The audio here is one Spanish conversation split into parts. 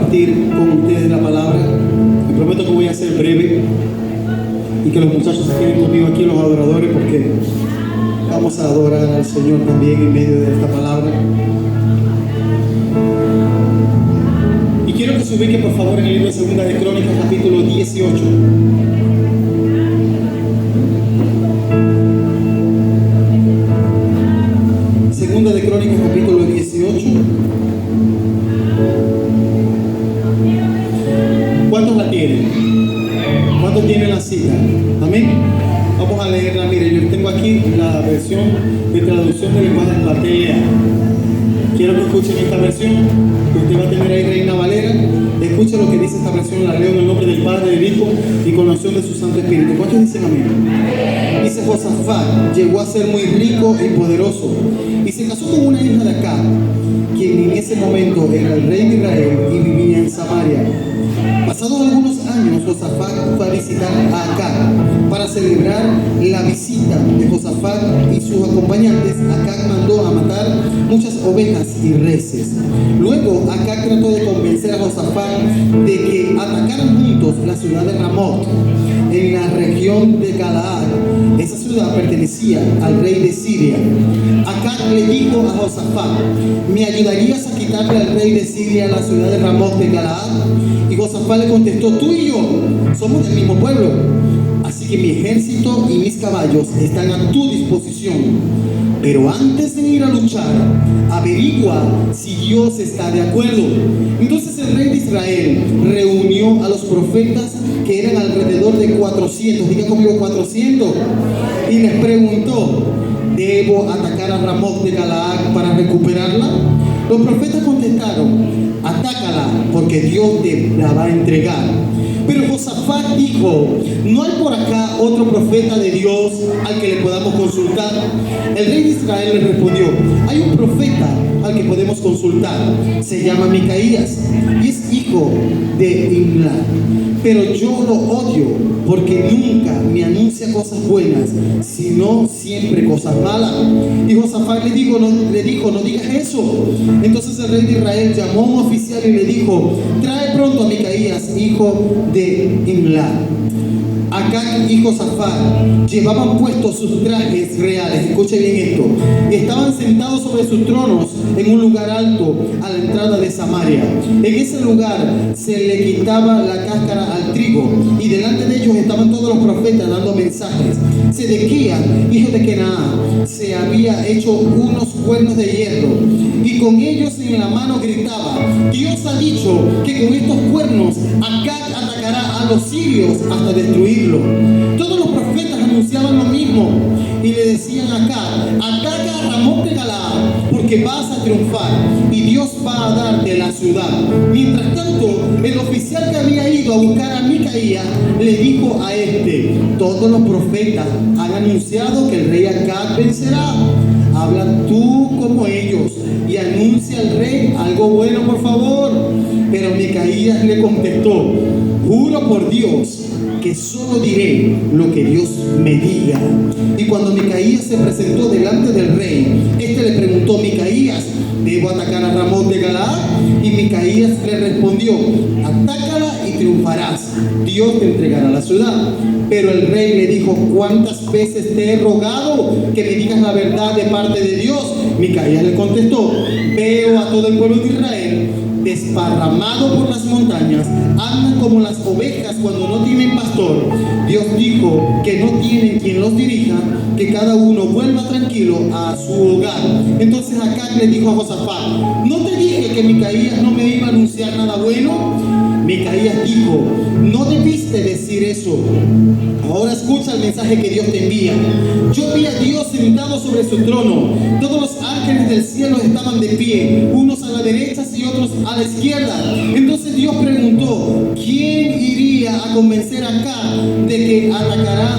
compartir con ustedes la palabra. Me prometo que voy a ser breve y que los muchachos se queden conmigo aquí, los adoradores, porque vamos a adorar al Señor también en medio de esta palabra. Y quiero que se ubiquen por favor en el libro de Segunda de Crónicas, capítulo 18. Segunda de Crónicas, capítulo 18. ¿Cuántos la tienen? ¿Cuántos tienen la cita? Amén. Vamos a leerla. Mire, yo tengo aquí la versión de traducción del lenguaje de la TLA. Quiero que escuchen esta versión, que usted va a tener ahí, Reina Valera. Escuche lo que dice esta versión, la leo en el nombre del Padre, del Hijo y con la unción de su Santo Espíritu. ¿Cuántos dicen amén? Dice: Josafat llegó a ser muy rico y poderoso y se casó con una hija de Acab, quien en ese momento era el rey de Israel y vivía en Samaria. Pasados algunos años, Josafat fue a visitar a Acab. Para celebrar la visita de Josafat y sus acompañantes, Acab mandó a matar muchas ovejas y reses. Luego, Acab trató de convencer a Josafat de que atacaran juntos la ciudad de Ramot, en la región de Galaad. Esa ciudad pertenecía al rey de Siria. Acab le dijo a Josafat: ¿me ayudarías a quitarle al rey de Siria la ciudad de Ramot de Galaad? Y Josafat le contestó: tú y yo somos del mismo pueblo, así que mi ejército y mis caballos están a tu disposición. Pero antes de ir a luchar, averigua si Dios está de acuerdo. Entonces el rey de Israel reunió a los profetas, que eran alrededor de 400, diga conmigo 400, y les preguntó: ¿debo atacar a Ramot de Galaad para recuperarla? Los profetas contestaron: atácala, porque Dios te la va a entregar. Pero Josafat dijo: ¿no hay por acá otro profeta de Dios al que le podamos consultar? El rey de Israel le respondió: hay un profeta al que podemos consultar, se llama Micaías y es hijo de Imla, pero yo lo odio porque nunca me anuncia cosas buenas, sino siempre cosas malas. Y Josafat le dijo, no digas eso. Entonces el rey de Israel llamó a un oficial y le dijo: trae pronto a Micaías, hijo de Imla. Acab y Josafat llevaban puestos sus trajes reales. Escuche bien esto. Estaban sentados sobre sus tronos en un lugar alto a la entrada de Samaria. En ese lugar se le quitaba la cáscara al trigo, y delante de ellos estaban todos los profetas dando mensajes. Sedequías, hijo de Kenaán, se había hecho unos cuernos de hierro, y con ellos en la mano gritaba: Dios ha dicho que con estos cuernos Acab atacará a los sirios hasta destruirlos. Todos los profetas anunciaban lo mismo y le decían a Acab: ataca a Ramot de Galaad, porque vas a triunfar y Dios va a darte la ciudad. Mientras tanto, el oficial que había ido a buscar a Micaías le dijo a este: todos los profetas han anunciado que el rey Acab vencerá. Habla tú como ellos y anuncia al rey algo bueno, por favor. Pero Micaías le contestó: juro por Dios que solo diré lo que Dios me diga. Y cuando Micaías se presentó delante del rey, este le preguntó: Micaías, ¿debo atacar a Ramot de Galaad? Y Micaías le respondió: atácala y triunfarás. Dios te entregará la ciudad. Pero el rey le dijo: ¿cuántas veces te he rogado que me digas la verdad de parte de Dios? Micaías le contestó: veo a todo el pueblo de Israel desparramado por las montañas, andan como las ovejas cuando no tienen pastor. Dios dijo que no tienen quien los dirija, que cada uno vuelva tranquilo a su hogar. Entonces Acab le dijo a Josafat: ¿no te dije que Micaías no me iba a anunciar nada bueno? Micaías dijo: no debiste decir eso. Ahora escucha el mensaje que Dios te envía. Yo vi a Dios sentado sobre su trono. Todos los ángeles del cielo estaban de pie, unos a la derecha y otros a la izquierda. Entonces Dios preguntó: ¿quién iría a convencer a Acab de que atacará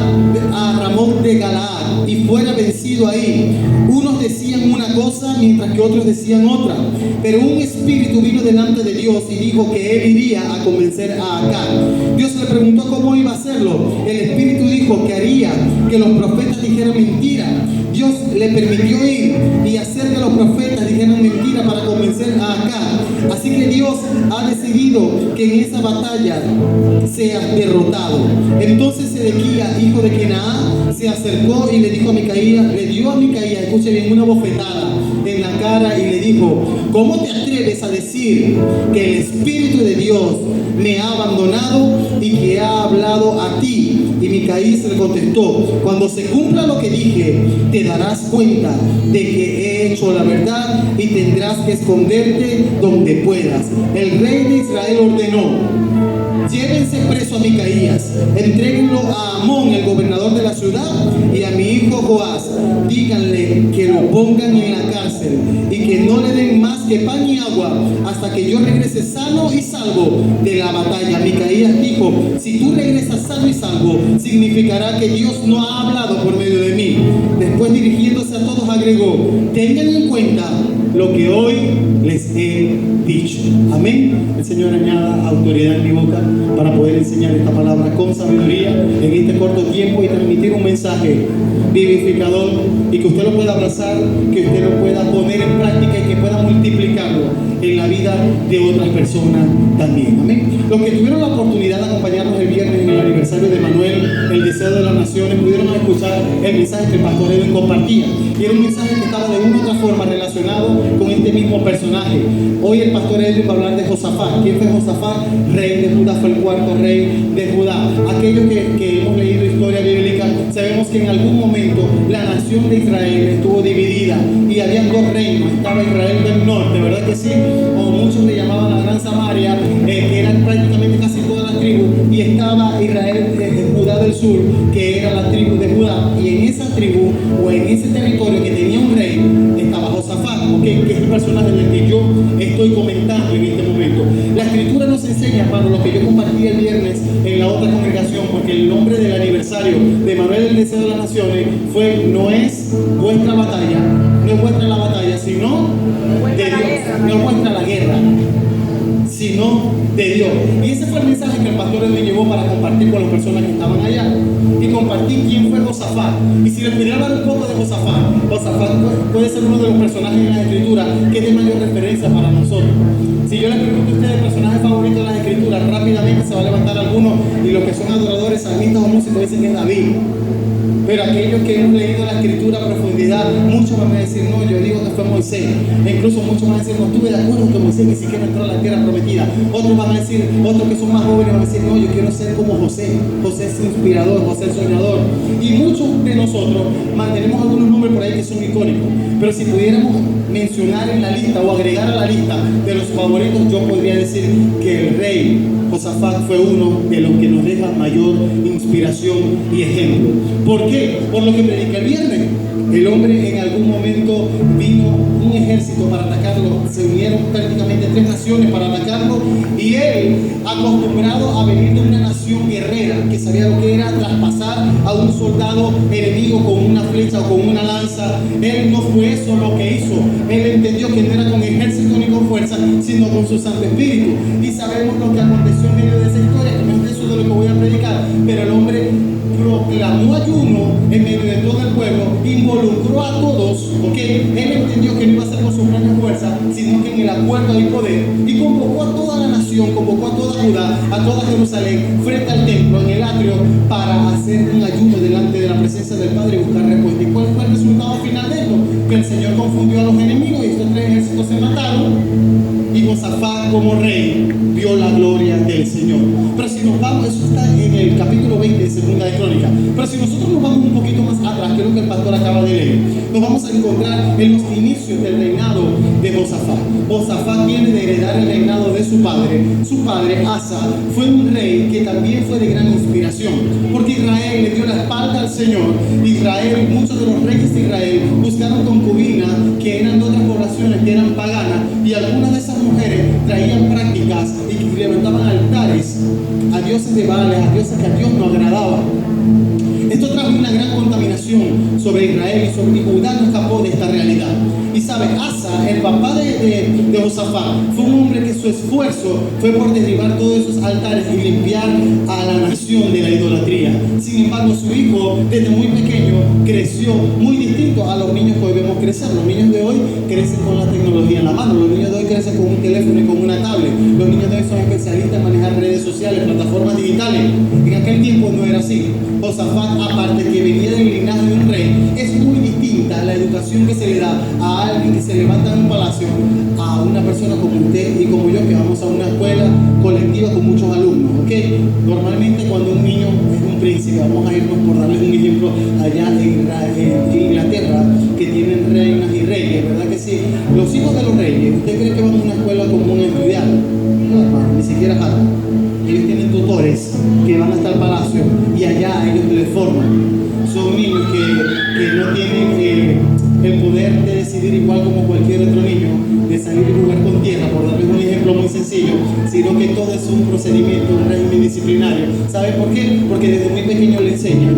a Ramot de Galaad y fuera vencido ahí? Unos decían una cosa mientras que otros decían otra. Pero un espíritu vino delante de Dios y dijo que él iría a convencer a Acab. Dios le preguntó cómo iba a hacerlo. El espíritu dijo que haría que los profetas dijeran mentira. Dios le permitió ir y hacer que los profetas dijeran mentira para convencer a Acab. Así que Dios ha decidido decidido que en esa batalla seas derrotado. Entonces Sedequías, hijo de Kenaán, se acercó y le dijo a Micaías, le dio a Micaías, escuche bien, una bofetada en la cara y le dijo: ¿cómo te atreves a decir que el Espíritu de Dios me ha abandonado y que ha hablado a ti? Y Micaías le contestó: cuando se cumpla lo que dije, te darás cuenta de que he hecho la verdad y tendrás que esconderte donde puedas. El rey de Israel ordenó: llévense preso a Micaías, entréguenlo a Amón, el gobernador de la ciudad, y a mi hijo Joás. Díganle que lo pongan en la cárcel y que no le den más que pan y agua hasta que yo regrese sano y salvo de la batalla. Micaías dijo: si tú regresas sano y salvo, significará que Dios no ha hablado por medio de mí. Después, dirigiéndose a todos, agregó: tengan en cuenta lo que hoy les he dicho. Amén. El Señor añada autoridad en mi boca para poder enseñar esta palabra con sabiduría en este corto tiempo y transmitir un mensaje vivificador, y que usted lo pueda abrazar, que usted lo pueda poner en práctica y que pueda multiplicarlo en la vida de otras personas también. Amén. Los que tuvieron la oportunidad de acompañarnos el viernes en el aniversario de Manuel, el deseo de las naciones, pudieron escuchar el mensaje que el pastor Edwin compartía, y era un mensaje que estaba de una u otra forma relacionado con este mismo personaje. Hoy el pastor Edwin va a hablar de Josafat. ¿Quién fue Josafat? Rey de Judá, fue el cuarto rey de Judá. Aquellos que hemos leído historia bíblica, sabemos que en algún momento la nación de Israel estuvo dividida y había dos reinos. Estaba Israel del norte, ¿verdad que sí? O muchos le llamaban la Gran Samaria, que eran prácticamente casi todas las tribus, y estaba Israel de Judá del sur, que era la tribu de Judá, y en esa tribu o en ese territorio que tenía un rey estaba Josafat, ¿okay? Que es el personaje del que yo estoy comentando en este momento. La escritura nos enseña, hermano, lo que yo compartí el viernes en la otra congregación, porque el nombre del aniversario de Manuel, el deseo de las naciones, fue: no es vuestra batalla, no es vuestra la batalla, sino de Dios. No es vuestra la guerra, sino de Dios. Y ese fue el mensaje que el pastor me llevó para compartir con las personas que estaban allá. Y compartí quién fue Josafat. Y si les pudiera hablar un poco de Josafat, Josafat puede ser uno de los personajes en la escritura que es de mayor referencia para nosotros. Si yo les pregunto a ustedes el personaje favorito de las escrituras, rápidamente se va a levantar algunos, y los que son adoradores, salmistas o músicos dicen que es David. Pero aquellos que hemos leído la escritura a profundidad, muchos van a decir: no, yo digo que fue Moisés. E incluso muchos van a decir: no estuve de acuerdo que Moisés ni siquiera entró a la tierra prometida. Otros van a decir, otros que son más jóvenes van a decir: no, yo quiero ser como José. José es inspirador, José es soñador. Y muchos de nosotros mantenemos algunos nombres por ahí que son icónicos. Pero si pudiéramos mencionar en la lista o agregar a la lista de los favoritos, yo podría decir que el rey Josafat fue uno de los que nos deja mayor inspiración y ejemplo. ¿Por qué? Por lo que prediqué el viernes. El hombre en algún momento vino un ejército para atacarlo, se unieron prácticamente 3 naciones para atacarlo, y él, acostumbrado a venir de una nación guerrera, que sabía lo que era traspasar a un soldado enemigo con una flecha o con una lanza, él no fue eso lo que hizo. Él entendió que no era con ejército ni con fuerza, sino con su Santo Espíritu. Y sabemos lo que aconteció en medio de esa historia, que no es eso de lo que voy a predicar, pero el hombre proclamó ayuno en medio de todo el pueblo, involucró a todos, porque él entendió que no iba a ser con su propia fuerza, sino que en el acuerdo hay poder, y convocó a toda la nación, convocó a toda Judá, a toda Jerusalén, frente al templo, en el atrio, para hacer un ayuno delante de la presencia del Padre y buscar respuesta. ¿Y cuál fue el resultado final de esto? Que el Señor confundió a los enemigos y estos 3 ejércitos se mataron, y Josafat como rey vio la gloria del Señor. Pero si nos vamos, eso está en el capítulo 20 de Segunda de Crónicas, pero si nosotros nos vamos un poquito más atrás, que es lo que el pastor acaba de leer, nos vamos a encontrar en los inicios del reinado de Josafat. Josafat viene de heredar el reinado de su padre. Su padre, Asa, fue un rey que también fue de gran inspiración, porque Israel le dio la espalda al Señor. Israel, muchos de los reyes de Israel buscaron concubinas que eran de otras poblaciones, que eran paganas, y algunas de esas mujeres traían prácticas y levantaban altares a dioses de Baal, a dioses que a Dios no agradaba. Esto trajo una gran contaminación sobre Israel, y sobre Judá no escapó de esta realidad. Y sabe, Asa, el papá de Josafat, fue un hombre que su esfuerzo fue por derribar todos esos altares y limpiar a la nación de la idolatría. Sin embargo, su hijo, desde muy pequeño, creció muy distinto a los niños que hoy vemos crecer. Los niños de hoy crecen con la tecnología en la mano. Los niños de hoy crecen con un teléfono y con una tablet. Los niños de hoy son especialistas en manejar redes sociales, plataformas digitales. En aquel tiempo no era así. Josafat, aparte que venía del linaje de un rey, es muy distinta la educación que se le da a alguien que se levanta en un palacio a una persona como usted y como yo, que vamos a una escuela colectiva con muchos alumnos, ¿ok? Normalmente cuando un niño es un príncipe, vamos a irnos por darles un ejemplo allá en Inglaterra, que tienen reinas y reyes, ¿verdad que sí? Los hijos de los reyes, ¿usted cree que van a una escuela común a estudiar? No, hermano, ni siquiera Harvard. Ellos tienen tutores que van hasta el palacio y allá ellos les forman. Son niños que no tienen el poder de decidir igual como cualquier otro niño, de salir y jugar con tierra, por darles un ejemplo muy sencillo, sino que todo es un procedimiento, un régimen disciplinario. ¿Sabe por qué? Porque desde muy pequeño le enseñan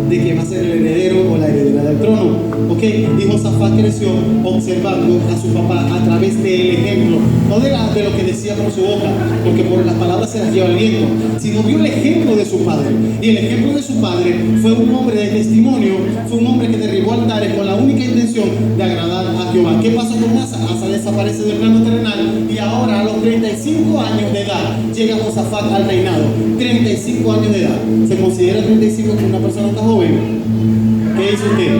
de que va a ser el heredero o la heredera del trono, ¿ok? Y Josafat creció observando a su papá a través del ejemplo, no de lo que decía por su boca, porque por las palabras se las lleva el viento, sino vio el ejemplo de su padre. Y el ejemplo de su padre fue un hombre de testimonio, fue un hombre que derribó altares con la única intención de agradar a Jehová. ¿Qué pasó con Asa? Asa desaparece del plano terrenal y ahora a los 35 años de edad llega Josafat al reinado. 35 años de edad. ¿Se considera 35 como una persona tan joven? ¿Qué dice usted?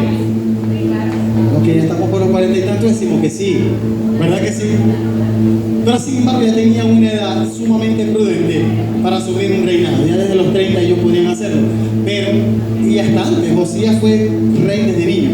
Ok, ya estamos por los 40 y tantos, decimos que sí, ¿verdad que sí? Pero sin embargo ya tenía una edad sumamente prudente para asumir un reinado. Ya desde los 30 ellos podían hacerlo. Pero, y hasta antes, Josías fue rey desde niño.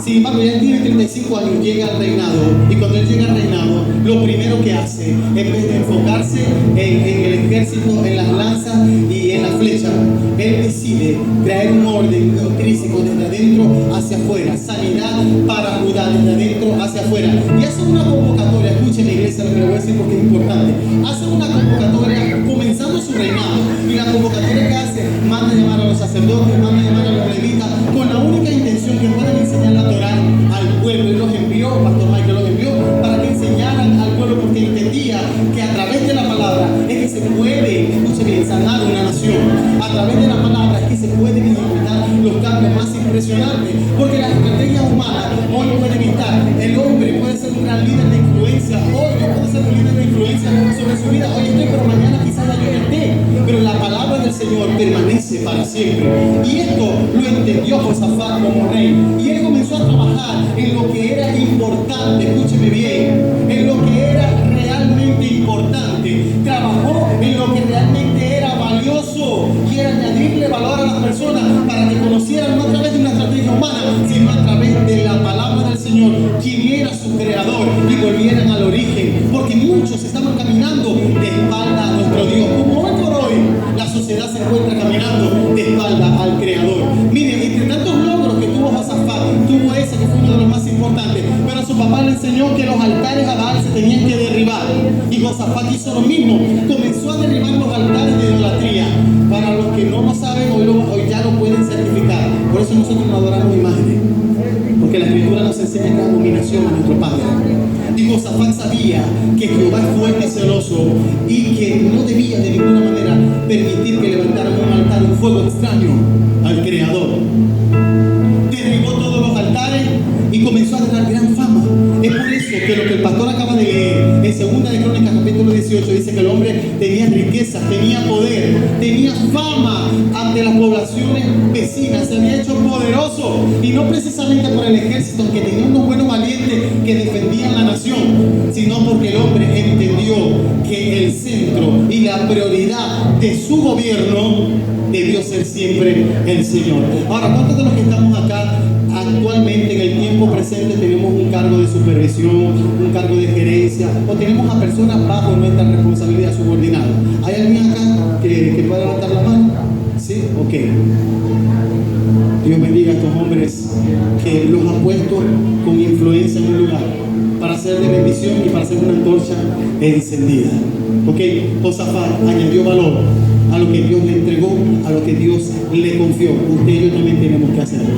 Sin embargo, ya tiene 35 años, llega al reinado, y cuando él llega al reinado, lo primero que hace, en vez de enfocarse en el ejército, en las lanzas y en las flechas, él decide traer un orden intrínseco desde adentro hacia afuera, sanidad para Judá, desde adentro hacia afuera. Y hace una convocatoria, escuchen la iglesia, lo que le voy a decir porque es importante, hace una convocatoria comenzando su reinado, y la convocatoria que hace, manda a llamar a los sacerdotes, manda a llamar a los levitas, con la única intención que puedan enseñar la Torá al pueblo. Y los envió, Pastor Michael los envió para que enseñaran al pueblo, porque entendía que a través de la palabra es que se puede, escuche bien, sanar una nación. A través de la palabra es que se pueden implementar los cambios más impresionantes, porque las estrategias humanas hoy pueden estar. El hombre puede ser un gran líder de influencia, hoy yo puedo ser un líder de influencia sobre su vida, hoy estoy, pero mañana quizás ya yo no esté, pero la palabra del Señor permanece para siempre. Y esto lo entendió Josafat como rey, y él comenzó a trabajar en lo que era importante, escúcheme bien, en lo que era realmente importante. Trabajó en lo que realmente era valioso, y era añadirle valor a las personas para que conocieran no a través de una estrategia humana, sino a través de la palabra del Señor, quien era su creador, y volvieran al origen, porque muchos estaban caminando de espalda a nuestro Dios, como hoy por hoy la sociedad se encuentra caminando de espalda al creador. Miren, entre tantos logros que tuvo Josafat, tuvo ese que fue uno de los más importantes, pero su papá le enseñó que los altares a Baal se tenían que derribar, y Josafat hizo lo mismo, comenzó a derribar los altares de idolatría. Para los que no lo saben, hoy ya lo pueden certificar. Por eso nosotros no adoramos imágenes, porque la Escritura nos enseña que es abominación a nuestro Padre. Y Josafat sabía que Jehová es fuerte y celoso, y que no debía de ninguna manera permitir que levantaran un altar, un fuego extraño al Creador. Derribó todos los altares y comenzó a ganar gran fama. Es por eso que lo que el pastor acaba de leer en 2 de Crónicas capítulo 18 dice que el hombre tenía riquezas, tenía poder, tenía fama ante las poblaciones vecinas, se había hecho poderoso, y no precisamente por el ejército, que tenía unos buenos valientes que defendían la nación, sino porque el hombre entendió que el centro y la prioridad de su gobierno debió ser siempre el Señor. Ahora, ¿cuántos de los que estamos acá actualmente en el tiempo presente tenemos un cargo de supervisión, un cargo de gerencia, o tenemos a personas bajo nuestra responsabilidad subordinada? ¿Hay alguien acá que pueda levantar la mano? ¿Sí? Ok. Dios bendiga a estos hombres que los ha puesto con influencia en un lugar para ser de bendición y para ser una antorcha encendida. Ok, Josafat añadió valor a lo que Dios le entregó, a lo que Dios le confió. Usted y yo también tenemos que hacerlo.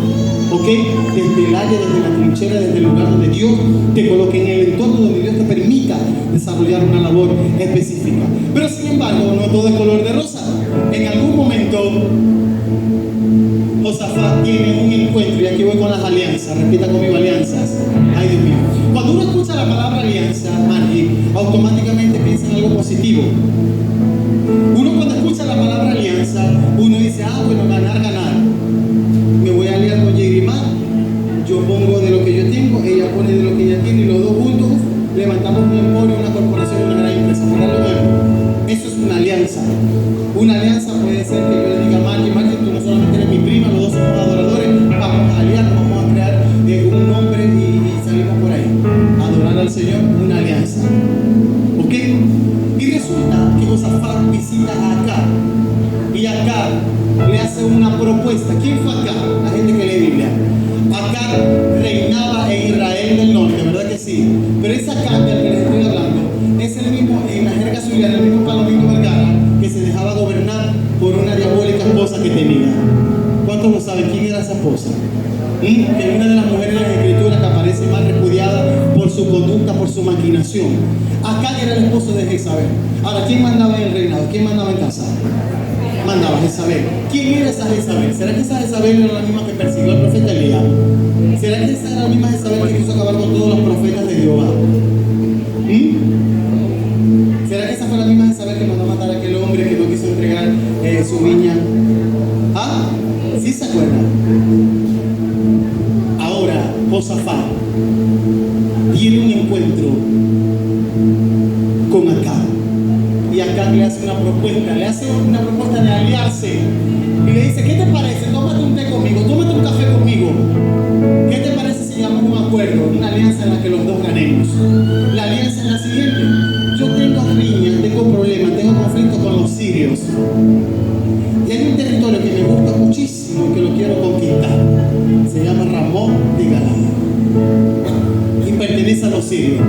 Ok, desde el área, desde la trinchera, desde el lugar donde Dios te coloque, en el entorno donde Dios te permita desarrollar una labor específica. Pero sin embargo, no todo es color de rosa. En algún momento Josafat tiene un encuentro, y aquí voy con las alianzas. Repita conmigo: alianzas. Ay, Dios mío. Cuando uno escucha la palabra alianza, Margie, automáticamente piensa en algo positivo. Uno cuando escucha la palabra alianza, uno dice, bueno, ganar, ganar. Me voy a aliar con Yerimar, yo pongo de lo que yo tengo, ella pone de lo que ella tiene, y los dos juntos levantamos un emporio, una corporación, una gran empresa. Por algo nuevo. Eso es una alianza. Una alianza puede ser que yo le diga a Margie, tú no solamente eres mi prima, los dos somos adoradores, vamos a aliarnos, vamos a crear un nombre y salimos por ahí. Adorar al Señor, una alianza. ¿Ok? Y resulta que Josafat visita a Acab. Y Acab le hace una propuesta. ¿Quién fue Acab? La gente que lee Biblia. Acab reinaba en Israel del norte, ¿verdad que sí? Pero ese Acab del que les estoy hablando es el mismo, en la jerga zuliana, el mismo Palomino Vergara, que se dejaba gobernar por una diabólica esposa que tenía. ¿Cuántos lo saben? ¿Quién era esa esposa? Que es una de las mujeres de la Escritura que aparece más repudiada por su conducta, por su maquinación. Acá era el esposo de Jezabel. Ahora, ¿quién mandaba en el reinado? ¿Quién mandaba en casa? Mandaba Jezabel. ¿Quién era esa Jezabel? ¿Será que esa Jezabel era la misma que persiguió al profeta Elías? ¿Será que esa era la misma Jezabel que quiso acabar con todos los profetas de Jehová? ¿Será que esa fue la misma Jezabel que mandó a matar a aquel hombre que no quiso entregar su viña? ¿Sí se acuerdan? Ahora, Josafat tiene un encuentro con Acab. Y Acab le hace una propuesta de aliarse. Y le dice, ¿qué te parece? Tómate un té conmigo, tómate un café conmigo. ¿Qué te parece si llamamos un acuerdo, una alianza en la que los dos ganemos? La alianza es la siguiente. Yo tengo riñas, tengo problemas, tengo conflictos con los sirios. Y hay un territorio que me gusta muchísimo y que lo quiero conquistar. Se llama Ramón de Galaad. Y pertenece a los sirios.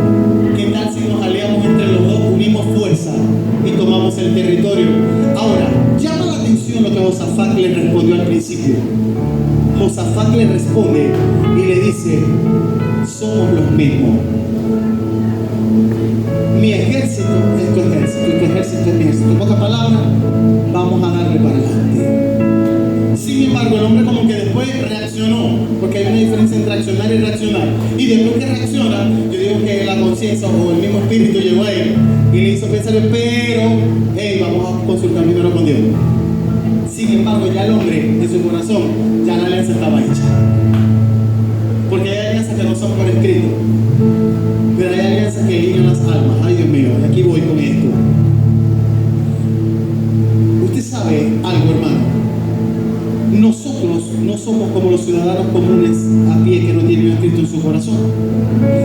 ¿Qué tal si nos aliamos entre los dos, unimos fuerza y tomamos el territorio? Ahora, llama la atención lo que Josafat le respondió al principio. Josafat le responde y le dice, somos los mismos. Mi ejército es tu ejército y tu ejército es mi ejército. En pocas palabras, vamos a darle para adelante. Sin embargo, el hombre como que después reaccionó, porque hay una diferencia entre accionar y reaccionar. Y después que reacciona, yo digo que la conciencia o el mismo espíritu llegó a él y le hizo pensar, pero, vamos a consultar primero con Dios. Sin embargo, ya el hombre, en su corazón, ya la alianza estaba hecha. Porque hay alianzas que no son por escrito, pero hay alianzas que alinean las almas. Ay, Dios mío, aquí voy con esto. Usted sabe algo, hermano. Nosotros no somos como los ciudadanos comunes a pie que no tienen a Cristo en su corazón.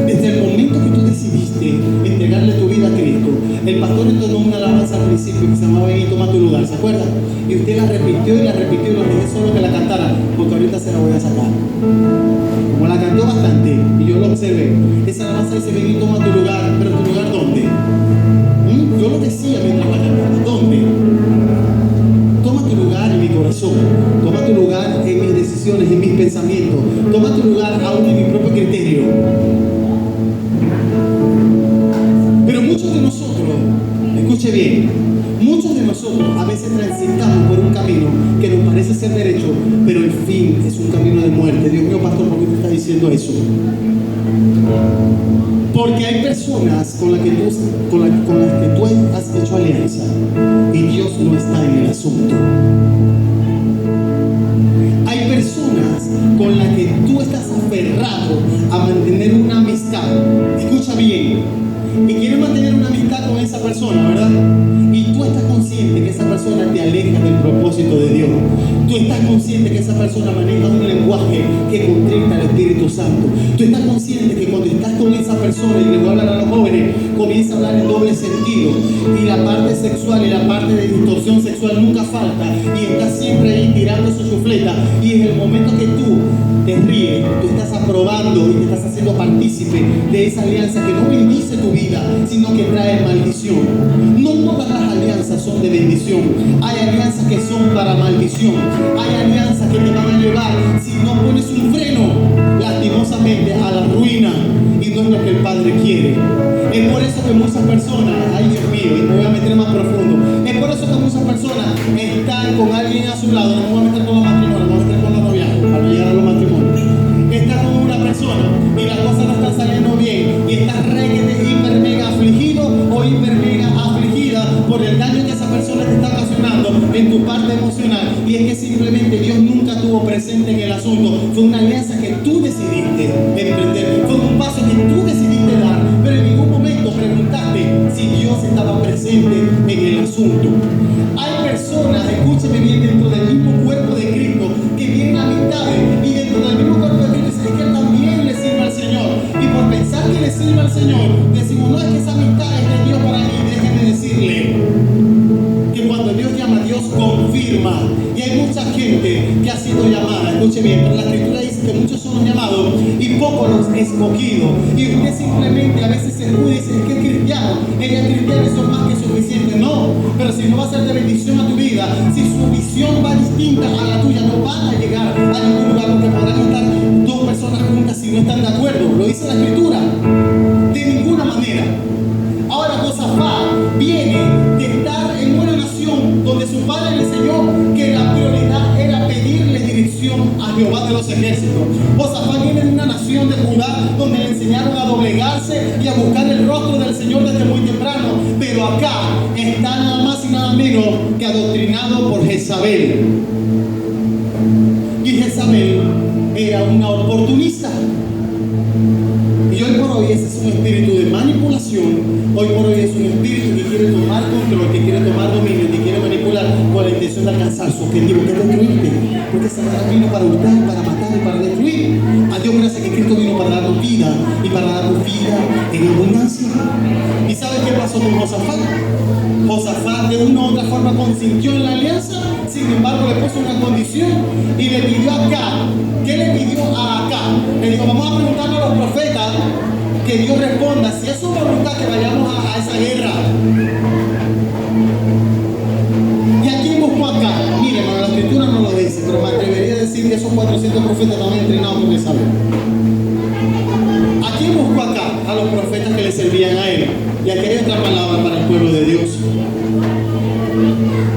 Desde el momento que tú decidiste entregarle tu vida a Cristo, el pastor entonó una alabanza al principio que se llamaba Ven y toma tu lugar, ¿se acuerdan? Y usted la repitió y la repitió y lo dejé solo que la cantara, porque ahorita se la voy a sacar. Como la cantó bastante y yo lo observé, esa alabanza dice ven y toma tu lugar, pero ¿tu lugar dónde? Yo lo decía mientras la cantaba, ¿dónde? Toma tu lugar en mi corazón, toma tu lugar en mis decisiones, en mis pensamientos, toma tu lugar aún en mi propio criterio. Pero muchos de nosotros, escuche bien, muchos de nosotros a veces transitamos por un camino que nos parece ser derecho, pero el fin es un camino de muerte. Dios mío, pastor, ¿por qué te está diciendo eso? Porque hay personas con las que tú has hecho alianza y Dios no está en el asunto. Hay personas con las que tú estás aferrado a mantener una amistad. Escucha bien. Y quieres mantener una amistad con esa persona, ¿verdad? Y tú estás consciente que esa persona te aleja del propósito de Dios. Tú estás consciente que esa persona maneja un lenguaje que contrista al Espíritu Santo. Tú estás consciente que cuando estás con esa persona, y le voy a hablar a los jóvenes, comienza a hablar en doble sentido. Y la parte sexual y la parte de distorsión sexual nunca falta. Y estás siempre ahí tirando su chufleta. Y en el momento que tú te ríes, tú estás aprobando y te estás haciendo partícipe de esa alianza que no bendice tu vida, sino que trae maldición. No todas las alianzas son de bendición. Hay alianzas que son para maldición. Hay alianzas que te van a llevar, si no pones un freno, lastimosamente a la ruina. Y no es lo que el Padre quiere. Es por eso que muchas personas, ay Dios mío, y me voy a meter más profundo, es por eso que muchas personas están con alguien a su lado. No me voy a meter con los matrimonios, me voy a meter con los noviazgos para llegar a los matrimonios. Está con una persona y las cosas no están saliendo bien y está requete, hiper, mega afligido persona te está ocasionando en tu parte emocional, y es que simplemente Dios nunca estuvo presente en el asunto. Fue una alianza que tú decidiste emprender, fue un paso que tú decidiste dar, pero en ningún momento preguntaste si Dios estaba presente en el asunto. Hay personas, escúcheme bien, dentro del mismo cuerpo de Cristo que vienen amistades, y dentro del mismo cuerpo de Cristo es que también le sirve al Señor, y por pensar que le sirve al Señor decimos, no, es que esa amistad es de Dios para mí. Déjeme decirle que cuando Dios llama, Dios confirma. Y hay mucha gente que ha sido llamada, escuche bien, pero la Escritura dice que muchos son los llamados y pocos los escogidos. Y usted simplemente a veces se escuda y dice, es que es cristiano, ella es cristiana, eso es más que suficiente. No, pero si no va a ser de bendición a tu vida, si su visión va distinta a la tuya, no van a llegar a ningún lugar, porque podrán estar dos personas juntas si no están de acuerdo. Lo dice la Escritura. De ninguna manera. Ahora Josafat viene de estar en una nación donde su padre le enseñó que la prioridad era pedirle dirección a Jehová de los ejércitos. Josafat viene de una nación de Judá donde le enseñaron a doblegarse y a buscar el rostro del Señor desde muy temprano. Pero acá está nada más y nada menos que adoctrinado por Jezabel. Y Jezabel era una oportunista. Y hoy por hoy ese es un espíritu de manipulación. Hoy por hoy es un espíritu que quiere tomar control, que quiere tomar dominio, que quiere manipular con la intención de alcanzar su objetivo, que es destruirte. Porque Satanás vino para hurtar, para matar y para destruir. A Dios gracias que Cristo vino para darnos vida y para darnos vida en abundancia. ¿Y sabes qué pasó con Josafat? Josafat de una u otra forma consintió en la alianza, sin embargo le puso una condición y le pidió a Acab. ¿Qué le pidió a Acab? Le dijo, vamos a preguntarle a los profetas que Dios responda si es su voluntad que vayamos a esa guerra. ¿Y a quién buscó acá? Miren, la Escritura no lo dice, pero me atrevería a decir que esos 400 profetas estaban entrenados por Jezabel. ¿A quién buscó acá? A los profetas que le servían a él. Y aquí hay otra palabra para el pueblo de Dios.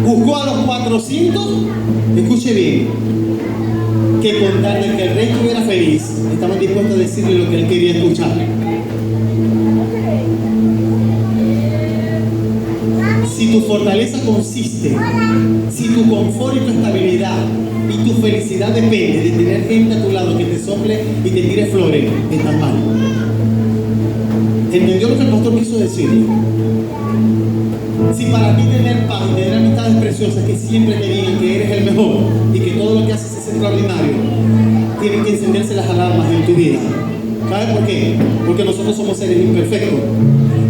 Buscó a los 400, escuche bien, que con tal de que el rey estuviera feliz, estaban dispuestos a decirle lo que él quería escuchar. Si tu fortaleza consiste, si tu confort y tu estabilidad y tu felicidad depende de tener gente a tu lado que te sople y te tire flores, estás mal. ¿Entendió lo que el pastor quiso decir? Si para ti tener paz y tener amistades preciosas que siempre te digan que eres el mejor y que todo lo que haces es extraordinario, tienen que encenderse las alarmas en tu vida. ¿Sabes por qué? Porque nosotros somos seres imperfectos.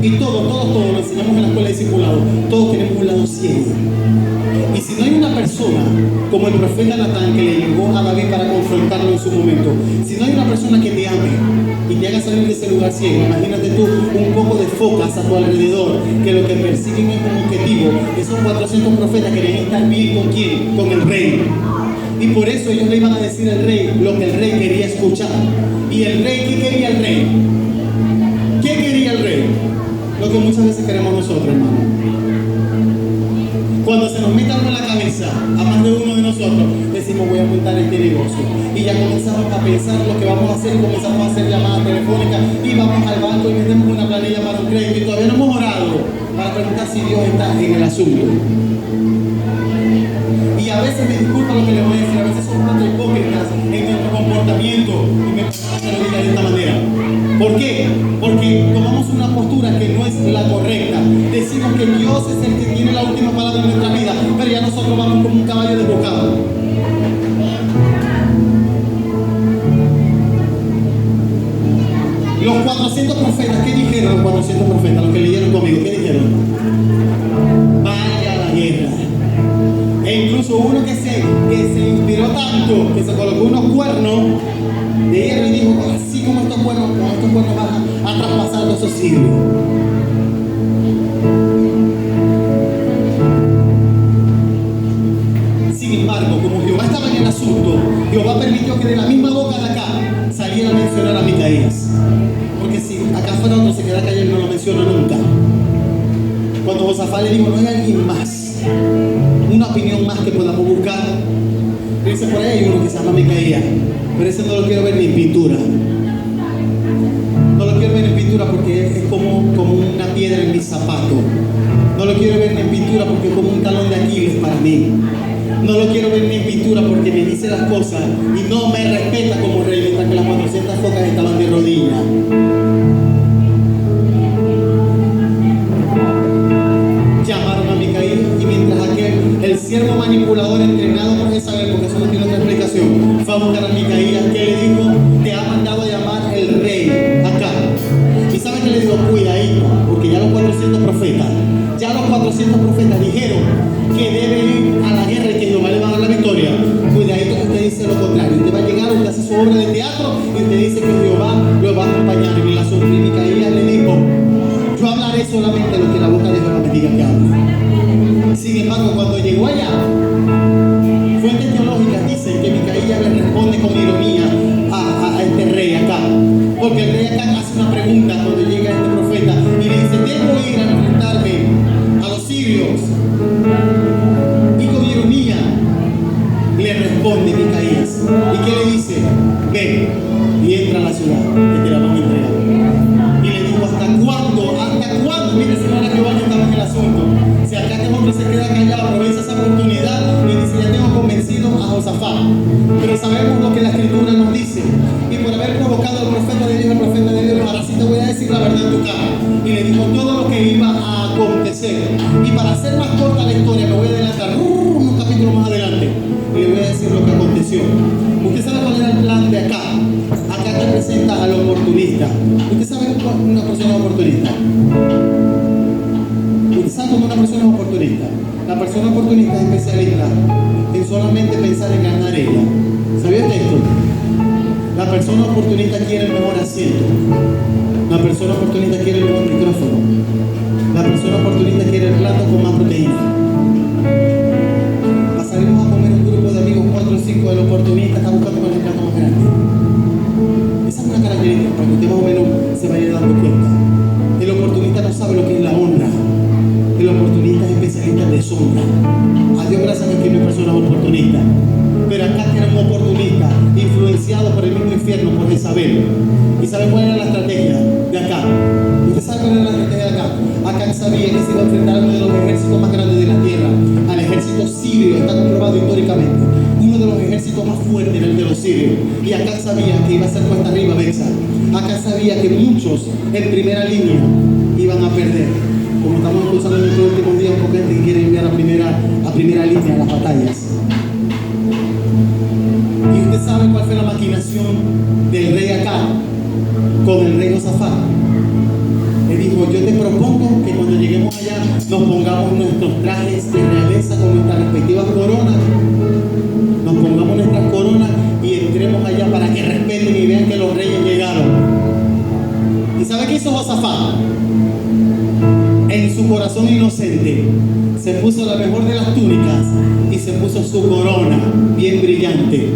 Y todos lo enseñamos en la escuela de discipulado. Todos tenemos un lado ciego. Y si no hay una persona como el profeta Natán que le llegó a David para confrontarlo en su momento, si no hay una persona que te ame y te haga salir de ese lugar ciego, imagínate tú un poco de focas a tu alrededor que lo que persiguen es un objetivo. Esos 400 profetas querían estar bien con ¿quién? Con el rey. Y por eso ellos le iban a decir al rey lo que el rey quería escuchar. ¿Y el rey qué quería el rey? ¿Qué quería el rey? Lo que muchas veces queremos nosotros, hermano. Cuando se nos mete algo en la cabeza, a más de uno de nosotros, decimos voy a montar este negocio. Y ya comenzamos a pensar lo que vamos a hacer, y comenzamos a hacer llamadas telefónicas, y vamos al banco y metemos una planilla para un crédito, y todavía no hemos orado para preguntar si Dios está en el asunto. Y a veces, me disculpa lo que les voy a decir, a veces somos tanto hipócritas en nuestro comportamiento, y me pasa que lo diga de esta manera. ¿Por qué? Porque tomamos una postura que no es la correcta. Decimos que Dios es el que tiene la última palabra en nuestra vida, pero ya nosotros vamos como un caballo desbocado. Los 400 profetas, ¿qué dijeron los 400 profetas? Los que leyeron conmigo, ¿qué dijeron? Vaya a la guerra. E incluso uno que se inspiró tanto, que se colocó unos cuernos de hierro y dijo, así como estos cuernos, con estos cuernos van a traspasar todos esos siglos. Sin embargo, como Jehová estaba en el asunto, Jehová permitió que de la misma boca de acá saliera a mencionar a Micaías. Porque si acá fuera otro se queda callado y no lo menciona nunca. Cuando Josafat le dijo, no hay alguien más, una opinión más que podamos buscar. Dice, por ahí hay uno que se llama Micaías, pero ese no lo quiero ver ni en pintura. No lo quiero ver en pintura porque es como una piedra en mi zapato. No No lo quiero ver ni en pintura porque es como un talón de Aquiles para mí. No lo quiero ver ni en pintura porque me dice las cosas y no me respeta como rey, mientras que las 400 focas estaban de rodillas. Llamaron a Micaías y mientras el siervo manipulador entrenado por Jezabel, porque eso no tiene otra explicación, fue a buscar a Micaías, que le dijo: te ha mandado a llamar el rey acá. Y sabe que le digo: cuidadito, porque ya los 400 profetas dijeron que debe ir a la guerra y que Jehová le va a dar la victoria. Cuidadito que usted dice lo contrario. Usted va a llegar, usted hace su obra de teatro y usted dice que Jehová lo va a acompañar. Y la sonrisa Micaías le dijo: yo hablaré solamente lo que la boca de Jehová me diga que hable. Sin embargo, cuando llegó allá, fuentes teológicas dicen que Micaías le responde con ironía a este rey acá, porque el rey acá hace una pregunta cuando llega este profeta y le dice: ¿debo ir a enfrentarme a los sirios? Y con ironía le responde Micaías. ¿Y qué le dice? Ven y entra a la ciudad que te la van a entregar. Y le dijo: ¿hasta cuándo? ¿Hasta cuándo? Mire, señora, que vaya estaba en el asunto. Si acá este hombre se queda callado, aprovecha esa oportunidad y dice: ya tengo convencido a Josafat. Pero sabemos lo que la escritura nos dice. Y por haber provocado al profeta de Dios, ahora sí te voy a decir la verdad en tu cara. Y le dijo todo lo que iba a acontecer. Y para hacer más corta la historia, me voy a adelantar unos capítulos más adelante. Y le voy a decir lo que aconteció. Usted sabe cuál era el plan de acá. Acá te presenta al oportunista. ¿Usted sabe una persona oportunista? ¿Usted sabe cuando una persona es oportunista? La persona oportunista es especialista en solamente pensar en ganar ella. ¿Sabías esto? La persona oportunista quiere el mejor asiento. La persona oportunista quiere el mejor micrófono. La persona oportunista quiere el plato con más proteína. Pasaremos a comer un grupo de amigos 4 o 5. El oportunista está buscando con el plato más grande. Esa es una característica para que usted más o menos se vaya dando cuenta. El oportunista no sabe lo que es la honra. El oportunista es especialista en deshonra. A Dios gracias que no hay personas oportunistas. Pero acá tiene un oportunista influenciado por el mismo infierno, por Jezabel. ¿Y sabe cuál era la estrategia de acá? ¿Usted sabe cuál era la estrategia de acá? Acá sabía que se iba a enfrentar a uno de los ejércitos más grandes de la tierra, al ejército sirio. Está comprobado históricamente. Uno de los ejércitos más fuertes era el de los sirios. Y acá sabía que iba a ser cuesta arriba, Bexa. Acá sabía que muchos en primera línea iban a perder. Como estamos escuchando en estos últimos días, porque gente que quiere enviar a primera línea a las batallas. Y usted sabe cuál fue la maquinación del rey acá con el rey Josafat. Le dijo: yo te propongo que cuando lleguemos allá nos pongamos nuestros trajes de realeza con nuestras respectivas coronas. Nos pongamos nuestras coronas y entremos allá para que respeten y vean que los reyes llegaron. ¿Y sabe qué hizo Josafat? En su corazón inocente se puso la mejor de las túnicas y se puso su corona bien brillante.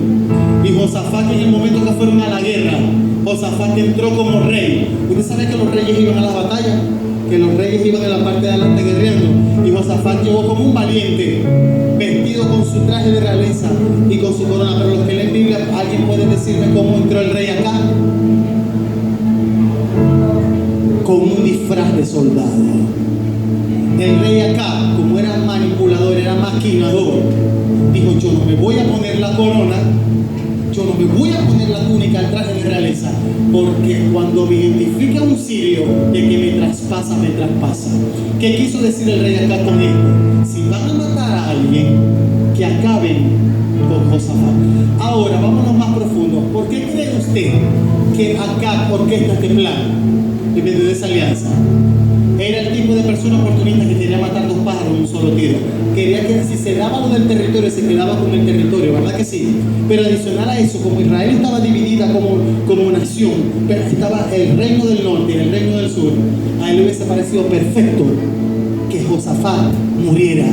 Y Josafat, en el momento que fueron a la guerra, Josafat entró como rey. Usted sabe que los reyes iban a las batallas, que los reyes iban en la parte de adelante guerreando, y Josafat llegó como un valiente, vestido con su traje de realeza y con su corona. Pero los que leen Biblia, ¿alguien puede decirme cómo entró el rey acá? Con un disfraz de soldado. El rey acá, como era manipulador, era maquinador, dijo: yo no me voy a poner la corona, yo no me voy a poner la túnica, el traje de realeza, porque cuando me identifica un sirio de que me traspasa, me traspasa. ¿Qué quiso decir el rey acá con esto? Si van a matar a alguien, que acaben con Josafat. Ahora, vámonos más profundo. ¿Por qué cree usted que acá orquesta este plan en medio de esa alianza? Era el tipo de persona oportunista que quería matar 2 pájaros en un solo tiro. Quería que si se daba lo del territorio, se quedaba con el territorio, ¿verdad que sí? Pero adicional a eso, como Israel estaba dividida como nación, pero estaba el reino del norte y el reino del sur, a él le hubiese parecido perfecto que Josafat muriera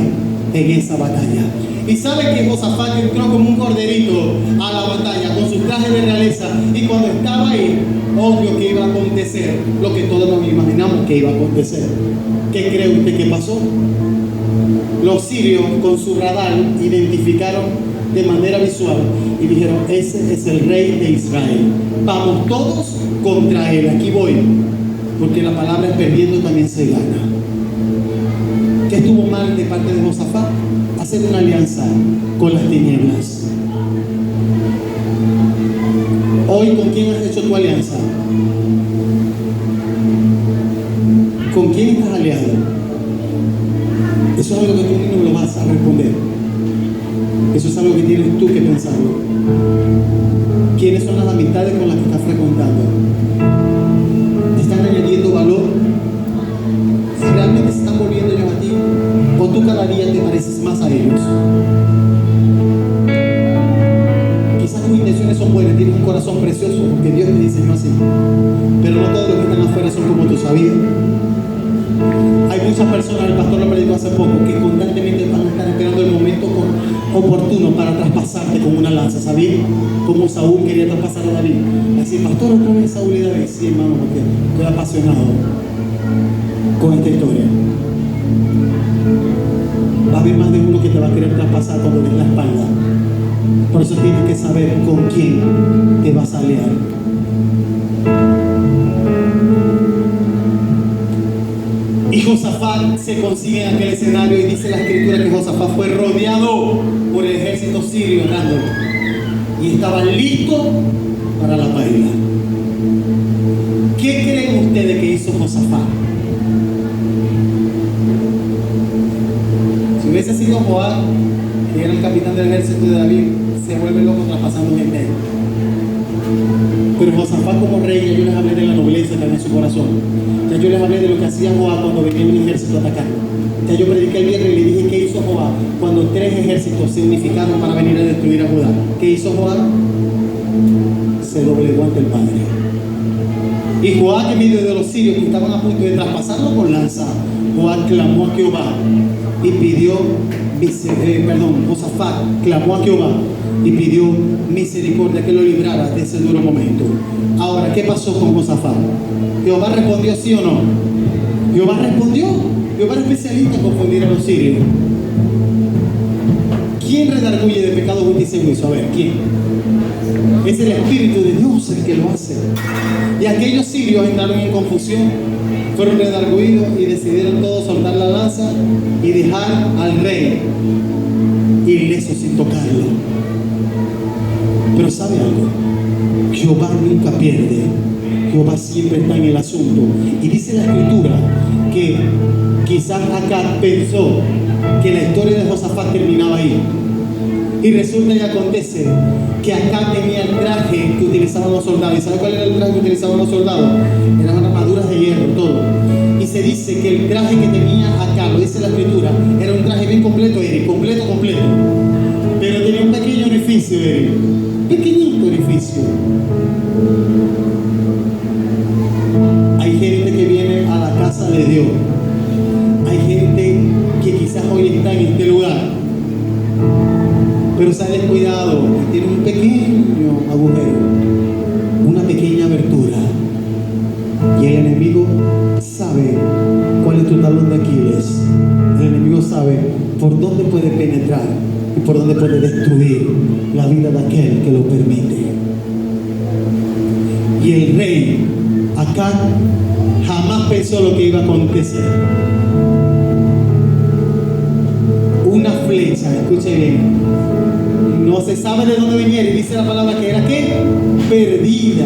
en esa batalla. Y sabe que Josafat entró como un corderito a la batalla con su traje de realeza, y cuando estaba ahí, obvio que iba a acontecer lo que todos nos imaginamos que iba a acontecer. ¿Qué cree usted que pasó? Los sirios con su radar identificaron de manera visual y dijeron: ese es el rey de Israel, vamos todos contra él. Aquí voy, porque la palabra es perdiendo también se gana. ¿Qué estuvo mal de parte de Josafat? Hacer una alianza con las tinieblas. Hoy, ¿con quién has hecho tu alianza? ¿Con quién estás aliado? Eso es algo que tú no lo vas a responder. Eso es algo que tienes tú que pensarlo. ¿Quiénes son las amistades con las que estás frecuentando? ¿Te están añadiendo valor? ¿Si realmente se están volviendo ellos a ti? ¿O tú cada día te pareces más a ellos? Quizás tus intenciones son buenas, tienes un corazón precioso porque Dios te diseñó así. Pero no todos los que están afuera son como tú sabías. Hay muchas personas, el pastor lo predicó hace poco, que constantemente van a estar esperando el momento oportuno para traspasarte con una lanza, ¿sabías? Como Saúl quería traspasar a David. Así, pastor, otra vez Saúl y David. Sí, hermano, porque estoy apasionado con esta historia. Va a haber más de uno que te va a querer traspasar cuando des la espalda. Por eso tienes que saber con quién te vas a aliar. Y Josafat se consigue en aquel escenario y dice la escritura que Josafat fue rodeado por el ejército sirio errando y estaba listo para la batalla. ¿Qué creen ustedes que hizo Josafat? Si hubiese sido Joab, que era el capitán del ejército de David, se vuelve loco traspasando gente. Pero Josafat como rey, ya yo les hablé de la nobleza que había en su corazón. Ya yo les hablé de lo que hacía Joab cuando venía un ejército a atacar. Ya yo prediqué el viernes y le dije qué hizo Joab cuando 3 ejércitos se unificaron para venir a destruir a Judá. ¿Qué hizo Joab? Se doblegó ante el Padre. Y Joab, en medio de los sirios que estaban a punto de traspasarlo con lanza, Joab clamó a Jehová y pidió Josafat clamó a Jehová y pidió misericordia, que lo librara de ese duro momento. Ahora, ¿qué pasó con Josafat? ¿Jehová respondió sí o no? Jehová respondió. Jehová era especialista en confundir a los sirios. ¿Quién redarguye de pecado, justicia y juicio? A ver, ¿quién? Es el Espíritu de Dios el que lo hace. Y aquellos sirios entraron en confusión, fueron redarguidos y decidieron todos soltar la lanza y dejar al rey ileso sin tocarlo. Pero ¿sabe algo? Jehová nunca pierde. Jehová siempre está en el asunto. Y dice la escritura que quizás Acab pensó que la historia de Josafat terminaba ahí. Y resulta y acontece que Acab tenía el traje que utilizaban los soldados. ¿Y sabe cuál era el traje que utilizaban los soldados? Eran armaduras de hierro, todo. Y se dice que el traje que tenía Acab, lo dice la escritura, era un traje bien completo, Eric, completo. Pero tenía un pequeño orificio, Eric. Pequeñito orificio. Hay gente que viene a la casa de Dios. Hay gente que quizás hoy está en este lugar, pero se ha descuidado y tiene un pequeño agujero, una pequeña abertura. Y el enemigo sabe cuál es tu talón de Aquiles. El enemigo sabe por dónde puede penetrar y por dónde puede destruir la vida de aquel que lo permite. Y el rey Acab jamás pensó lo que iba a acontecer. Una flecha, escuche bien, no se sabe de dónde venía, y dice la palabra que era ¿qué? Perdida.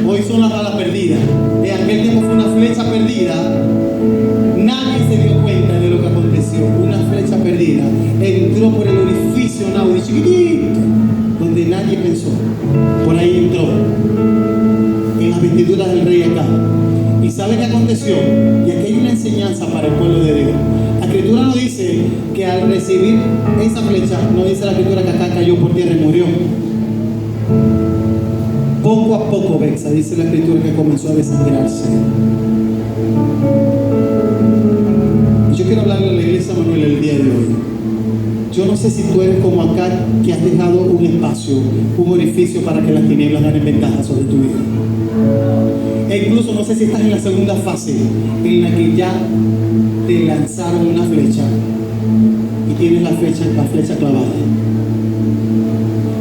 Hoy son las balas perdidas. En aquel tiempo fue una flecha perdida. Nadie se dio cuenta de lo que aconteció. Una flecha perdida entró por el orificio náutico chiquitito, donde nadie pensó. Por ahí entró en las vestiduras del rey Acab. ¿Y sabe qué aconteció? Y aquí hay una enseñanza para el pueblo de Dios. La escritura no dice que al recibir esa flecha, no dice la escritura que Acab cayó por tierra y murió. Poco a poco, Bexa, dice la escritura que comenzó a desangrarse. Yo quiero hablarle a la iglesia Manuel el día de hoy. Yo no sé si tú eres como Acab, que has dejado un espacio, un orificio para que las tinieblas ganen ventaja sobre tu vida. E incluso no sé si estás en la segunda fase, en la que ya te lanzaron una flecha y tienes la flecha clavada.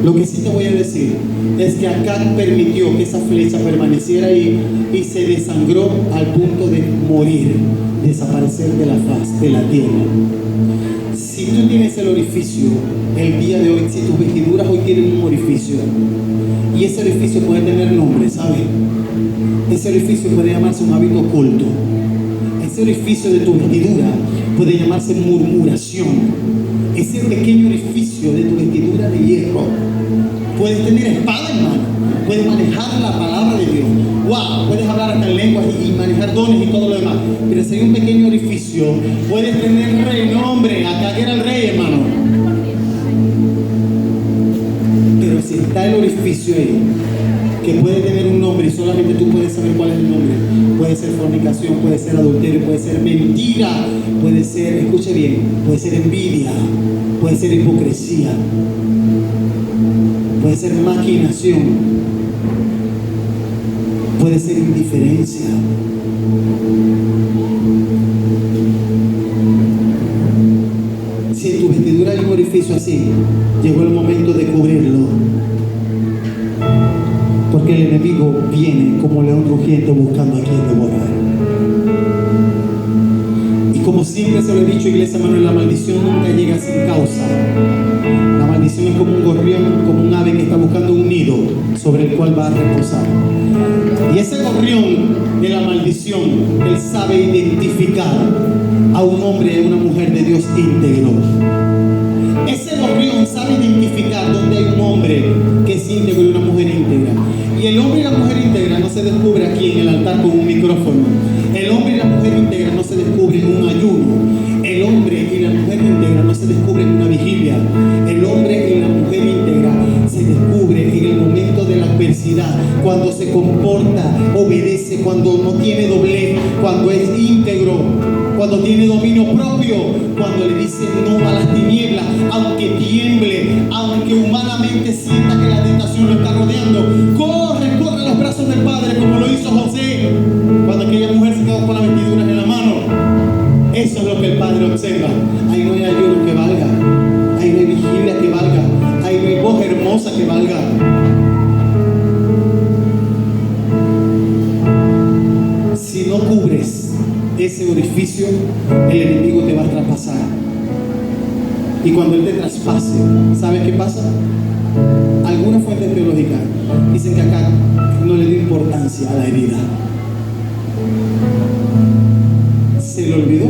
Lo que sí te voy a decir es que Acab permitió que esa flecha permaneciera ahí y se desangró al punto de morir, desaparecer de la faz de la tierra. Si tú tienes el orificio, el día de hoy, si tus vestiduras hoy tienen un orificio, y ese orificio puede tener nombre, ¿sabes? Ese orificio puede llamarse un hábito oculto. Ese orificio de tu vestidura puede llamarse murmuración. Ese pequeño orificio de tu vestidura de hierro, puedes tener espada en mano, puedes manejar la palabra de Dios, wow, puedes hablar hasta en lenguas y manejar dones y todo lo demás, pero si hay un pequeño orificio, puedes tener renombre. Acá era el rey, hermano, pero si está el orificio ahí, que puede tener un nombre y solamente tú puedes saber cuál es el nombre, puede ser fornicación, puede ser adulterio, puede ser mentira, puede ser, escuche bien, puede ser envidia, puede ser hipocresía, puede ser maquinación, puede ser indiferencia. Si en tu vestidura hay un orificio así, llegó el momento de cubrirlo, porque el enemigo viene como león rugiente buscando a quien devorar. Y como siempre se lo he dicho, iglesia Manuel, la maldición nunca llega sin causa. La maldición es como un gorrión, como un ave que está buscando un nido sobre el cual va a reposar. Y ese gorrión de la maldición, él sabe identificar a un hombre y a una mujer de Dios íntegro. Ese gorrión sabe identificar dónde hay un hombre que es íntegro y una mujer íntegra. Y el hombre y la mujer íntegra no se descubre aquí en el altar con un micrófono. El hombre y la mujer íntegra no se descubre en un ayuno. El hombre y la mujer íntegra no se descubre en una vigilia. El hombre y la mujer íntegra se descubre en el momento de la adversidad, cuando se comporta, obedece, cuando no tiene doblez, cuando es íntegro, cuando tiene dominio propio, cuando le dice no a las tinieblas, aunque tiemble, aunque humanamente sienta que la tentación lo está rodeando. Corre a los brazos del Padre, como lo hizo José cuando aquella mujer se quedó con las vestiduras en la mano. Eso es lo que el Padre observa. Ahí no hay ayuno que valga, ahí no hay vigilia que valga, ahí no hay voz hermosa que valga. Si no cubres ese orificio, el enemigo te va a traspasar. Y cuando él te traspase, ¿sabes qué pasa? Algunas fuentes teológicas dicen que acá no le dio importancia a la herida. Se le olvidó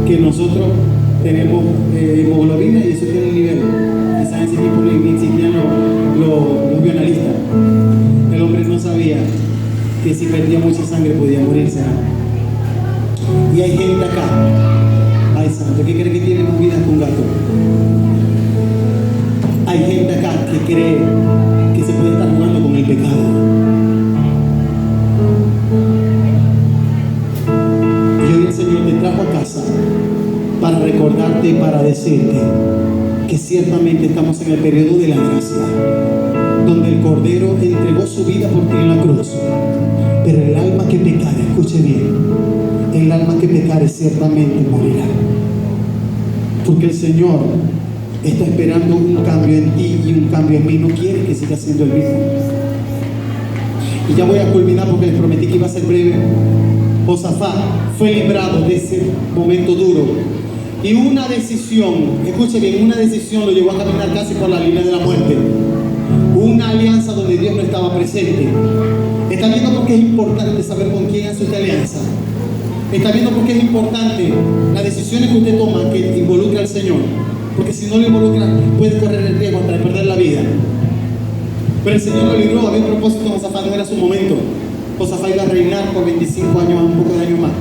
que nosotros tenemos hemoglobina y eso tiene un nivel. Quizás en ese tiempo ni existían los bioanalistas. El hombre no sabía que si perdía mucha sangre podía morirse. Y hay gente acá, ay santo, ¿qué cree que tiene más vida que un gato? Hay gente acá que cree que se puede estar jugando con el pecado. Y hoy el Señor te trajo a casa para recordarte y para decirte que ciertamente estamos en el periodo de la gracia, donde el Cordero entregó su vida por ti en la cruz. Pero el alma que pecare, escuche bien, el alma que pecare ciertamente morirá. Porque el Señor está esperando un cambio en ti y un cambio en mí. No quiere que siga siendo el mismo. Y ya voy a culminar porque les prometí que iba a ser breve. Josafat fue librado de ese momento duro. Y una decisión, escuche bien, una decisión lo llevó a caminar casi por la línea de la muerte. Una alianza donde Dios no estaba presente. ¿Está viendo por qué es importante saber con quién hace esta alianza? ¿Está viendo por qué es importante las decisiones que usted toma que involucra al Señor? Porque si no lo involucra, puede correr el riesgo hasta de perder la vida. Pero el Señor lo libró. Había un propósito. Josafat no era su momento. Josafat iba a reinar por 25 años, un poco de años más.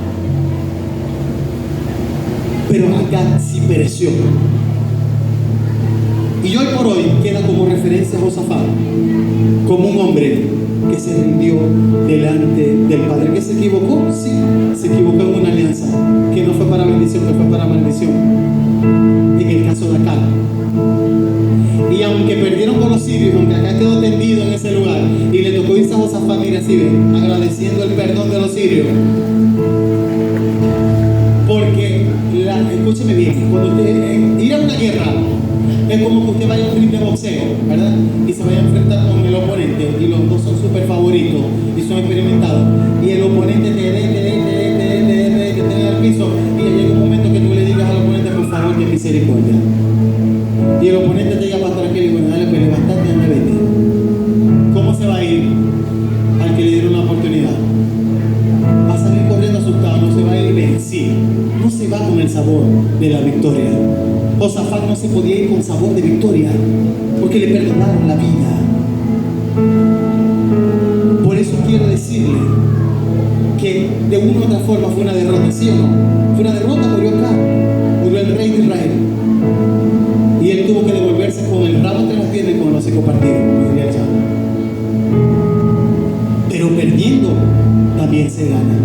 Pero Acab sí pereció. Y hoy por hoy queda como referencia a Josafat, como un hombre que se rindió delante del Padre. ¿Que se equivocó? Sí, se equivocó en una alianza que no fue para bendición, que fue para maldición. En el caso de Acab. Y aunque perdieron con los sirios, aunque acá quedó tendido en ese lugar y le tocó irse a Josafat, mira, así ven, agradeciendo el perdón de los sirios. Porque, escúcheme bien, cuando usted ir a una guerra es como que usted vaya a un ring de boxeo, ¿verdad? Y se vaya a enfrentar jugadores y los dos son súper favoritos y son experimentados y el oponente te tenga al piso y llega un momento que tú le digas al oponente, por favor, que misericordia, y el oponente te diga para atrás que le digo, dale, pues levántate y me vete. ¿Cómo se va a ir al que le dieron la oportunidad? Va a salir corriendo asustado, no se va a ir vencido, no se va con el sabor de la victoria. Josafat no se podía ir con sabor de victoria porque le perdonaron la vida. Por eso quiero decirle que de una u otra forma fue una derrota, ¿sí o no? Fue una derrota, murió acá, murió el rey de Israel. Y él tuvo que devolverse con el rabo entre las piernas y con el hocico partido, como diría el chavo. Pero perdiendo también se gana.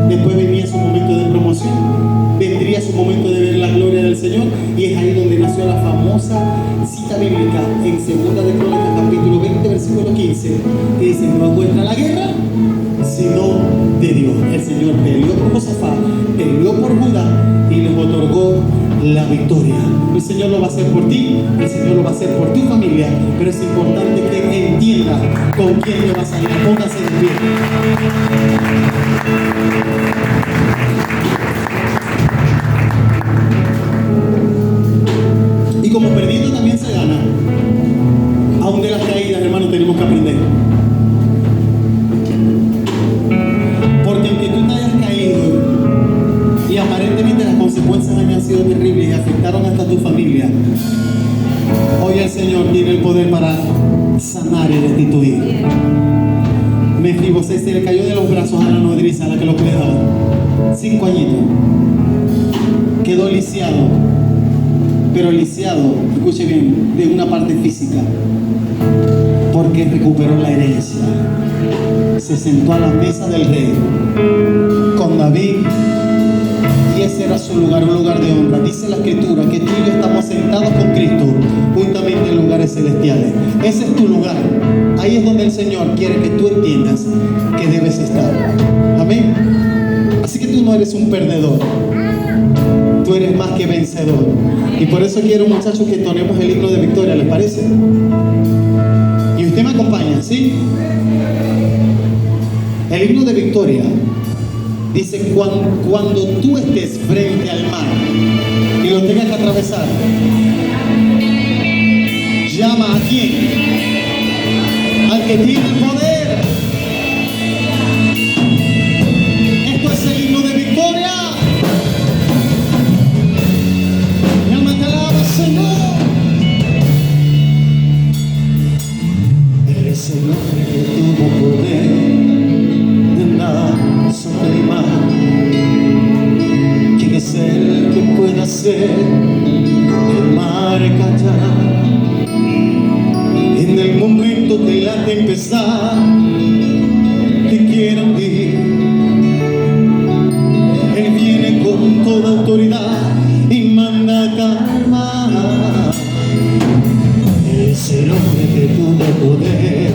Después venía su momento de promoción, vendría su momento de ver la gloria del Señor, y es ahí donde nació la famosa cita bíblica en 2 de Crónicas capítulo 20 versículo 15, que dice: no encuentra la guerra sino de Dios. El Señor peleó por Josafat, peleó por Judá y les otorgó la victoria. El Señor lo va a hacer por ti, el Señor lo va a hacer por tu familia, pero es importante que entienda con quién le vas a ir. Póngase de pie. Y como perdiendo también se gana, aún de las caídas, hermano, tenemos que aprender. Porque aunque tú te hayas caído y aparentemente las consecuencias hayan sido terribles y afectaron hasta tu familia, hoy el Señor tiene el poder para sanar y restituir. Mefibosé se le cayó de los brazos a la nodriza, a la que lo cuidaba, 5 añitos, quedó lisiado, pero lisiado, escuche bien, de una parte física, porque recuperó la herencia. Se sentó a la mesa del rey con David y ese era su lugar, un lugar de honra. Dice la Escritura que tú y yo estamos sentados con Cristo juntamente en lugares celestiales. Ese es tu lugar. Ahí es donde el Señor quiere que tú entiendas que debes estar. Amén. Así que tú no eres un perdedor, tú eres más que vencedor. Y por eso quiero, muchachos, que entonemos el himno de victoria, ¿les parece? Y usted me acompaña, ¿sí? El himno de victoria dice: cuando tú estés frente al mar y lo tengas que atravesar, llama a quién, al que tiene el poder. Esto es el himno de victoria. Mi alma te alaba, Señor. Eres el hombre que tuvo poder sobre el mar. ¿Quién es el que puede hacer el mar callar? En el momento de la tempestad te quiere hundir. Él viene con toda autoridad y manda calma. Es el hombre que tuvo poder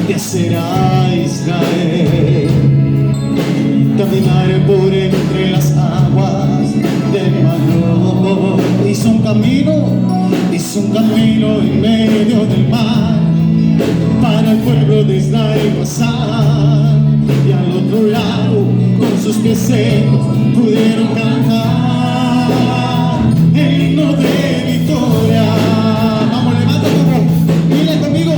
de hacer a Israel caminar por entre las aguas del mar rojo. Hizo un camino en medio del mar para el pueblo de Israel pasar, y al otro lado con sus pies secos pudieron cantar el himno de victoria. Vamos, levanta tu voz, dile conmigo: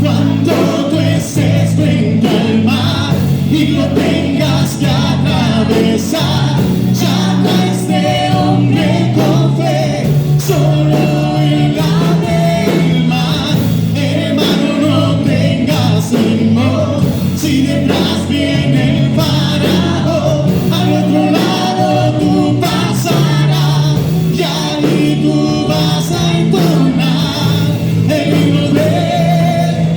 cuando tú estés frente al mar y lo tengas que atravesar, llama a este hombre con fe, solo él gana el mar. Hermano, no tengas temor, si detrás viene el faraón, al otro lado tú pasarás y ahí tú vas a entonar el himno de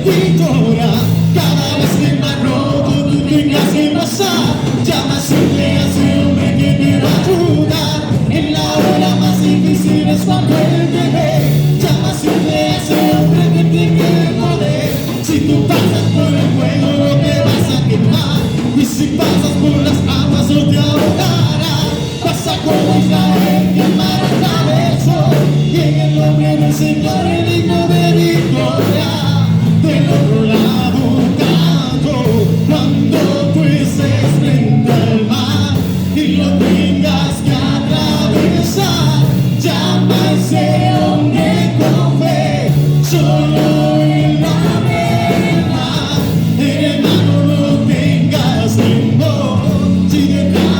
victoria. Cada vez que el mar rojo tú tengas que pasar, llama siempre a ese hombre que te va a ayudar. En la hora más difícil es cuando él te ve. Llama siempre a ese hombre que tiene el poder. Si tú pasas por el fuego no te vas a quemar, y si pasas por las aguas no te ahogarás. Pasa como Israel que el mar atravesó, y en el nombre del Señor el himno de victoria. Gira